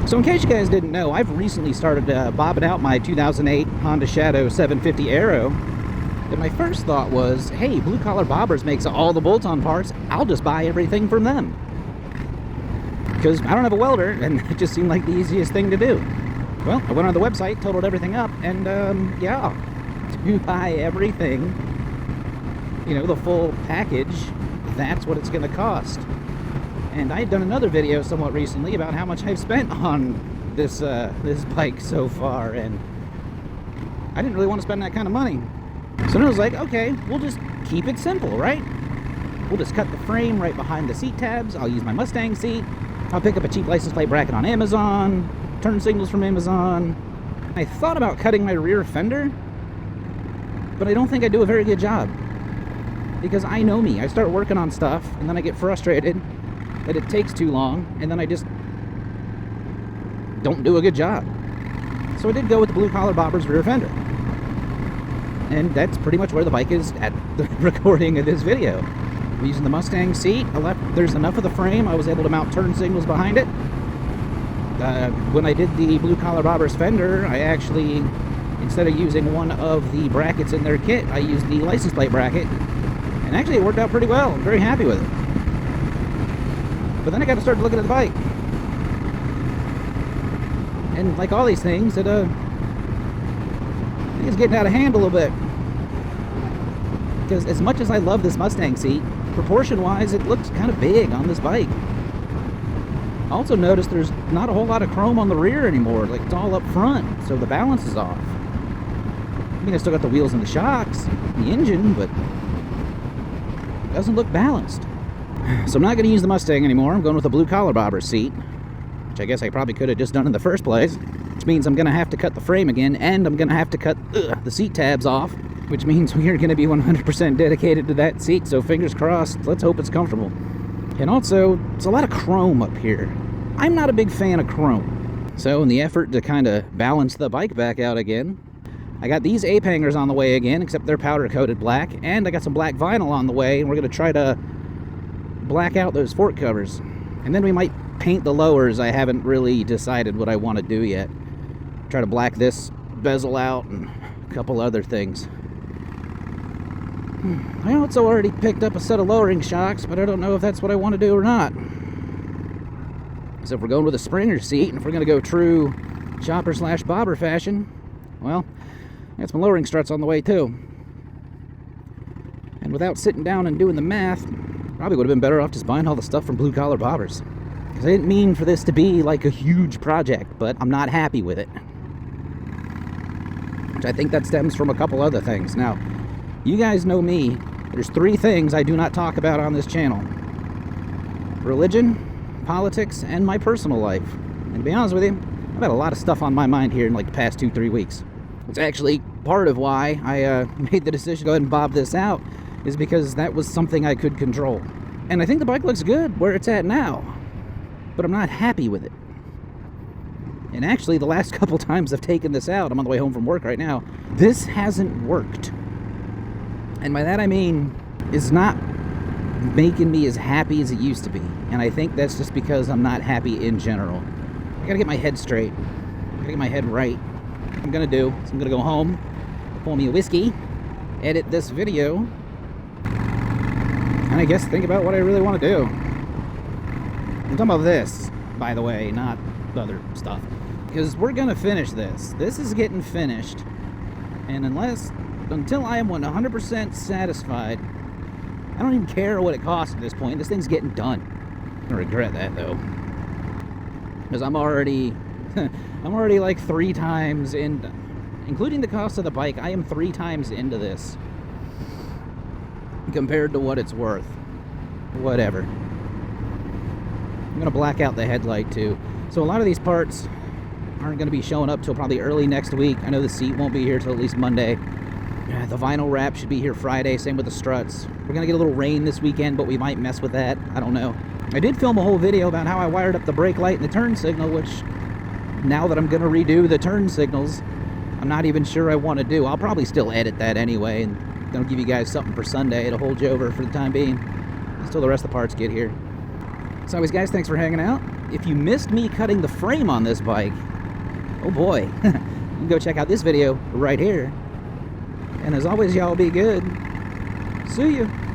So in case you guys didn't know, I've recently started bobbing out my 2008 Honda Shadow 750 Aero. And my first thought was, hey, Blue Collar Bobbers makes all the bolt-on parts. I'll just buy everything from them. Because I don't have a welder, and it just seemed like the easiest thing to do. Well, I went on the website, totaled everything up, and yeah, to buy everything, you know, the full package, that's what it's going to cost. And I had done another video somewhat recently about how much I've spent on this this bike so far, and I didn't really want to spend that kind of money. So then I was like, okay, we'll just keep it simple, right? We'll just cut the frame right behind the seat tabs. I'll use my Mustang seat. I'll pick up a cheap license plate bracket on Amazon, turn signals from Amazon. I thought about cutting my rear fender, but I don't think I do a very good job. Because I know me. I start working on stuff, and then I get frustrated that it takes too long, and then I just don't do a good job. So I did go with the Blue Collar Bobbers rear fender. And that's pretty much where the bike is at the recording of this video. I'm using the Mustang seat. There's enough of the frame. I was able to mount turn signals behind it. When I did the Blue Collar Bobbers fender, I actually, instead of using one of the brackets in their kit, I used the license plate bracket. And actually it worked out pretty well. I'm very happy with it. But then I got to start looking at the bike. And like all these things, I think it's getting out of hand a little bit. Because as much as I love this Mustang seat, proportion-wise, it looks kind of big on this bike. I also noticed there's not a whole lot of chrome on the rear anymore. Like, it's all up front, so the balance is off. I mean, I still got the wheels and the shocks, the engine, but it doesn't look balanced. So I'm not going to use the Mustang anymore. I'm going with a Blue Collar Bobber seat, which I guess I probably could have just done in the first place, which means I'm going to have to cut the frame again, and I'm going to have to cut the seat tabs off, which means we are going to be 100% dedicated to that seat, so fingers crossed. Let's hope it's comfortable. And also, it's a lot of chrome up here. I'm not a big fan of chrome. So in the effort to kind of balance the bike back out again, I got these ape hangers on the way again, except they're powder coated black, and I got some black vinyl on the way, and we're going to try to black out those fork covers. And then we might paint the lowers. I haven't really decided what I want to do yet. Try to black this bezel out and a couple other things. I also already picked up a set of lowering shocks, but I don't know if that's what I want to do or not. So if we're going with a Springer seat, and if we're going to go true chopper/bobber fashion, well, I got some lowering struts on the way too. And without sitting down and doing the math, probably would have been better off just buying all the stuff from Blue Collar Bobbers. Because I didn't mean for this to be like a huge project, but I'm not happy with it. Which I think that stems from a couple other things. Now, you guys know me. There's 3 things I do not talk about on this channel. Religion, politics, and my personal life. And to be honest with you, I've had a lot of stuff on my mind here in like the past 2-3 weeks. It's actually part of why I made the decision to go ahead and bob this out, is because that was something I could control. And I think the bike looks good where it's at now, but I'm not happy with it. And actually, the last couple times I've taken this out, I'm on the way home from work right now, this hasn't worked. And by that I mean, it's not making me as happy as it used to be. And I think that's just because I'm not happy in general. I gotta get my head straight. I gotta get my head right. What I'm gonna do is I'm gonna go home, pour me a whiskey, edit this video, and I guess think about what I really want to do. I'm talking about this, by the way, not the other stuff. Because we're going to finish this. This is getting finished. And until I am 100% satisfied, I don't even care what it costs at this point. This thing's getting done. I regret that, though. Because I'm already like 3 times in, including the cost of the bike, I am 3 times into this. Compared to what it's worth. Whatever. I'm going to black out the headlight too. So a lot of these parts aren't going to be showing up till probably early next week. I know the seat won't be here till at least Monday. The vinyl wrap should be here Friday. Same with the struts. We're going to get a little rain this weekend, but we might mess with that. I don't know. I did film a whole video about how I wired up the brake light and the turn signal, which now that I'm going to redo the turn signals, I'm not even sure I want to do. I'll probably still edit that anyway, and then I'll give you guys something for Sunday to hold you over for the time being, until the rest of the parts get here. As always, guys, thanks for hanging out. if you missed me cutting the frame on this bike, oh boy, you can go check out this video right here. And as always, y'all be good. See you.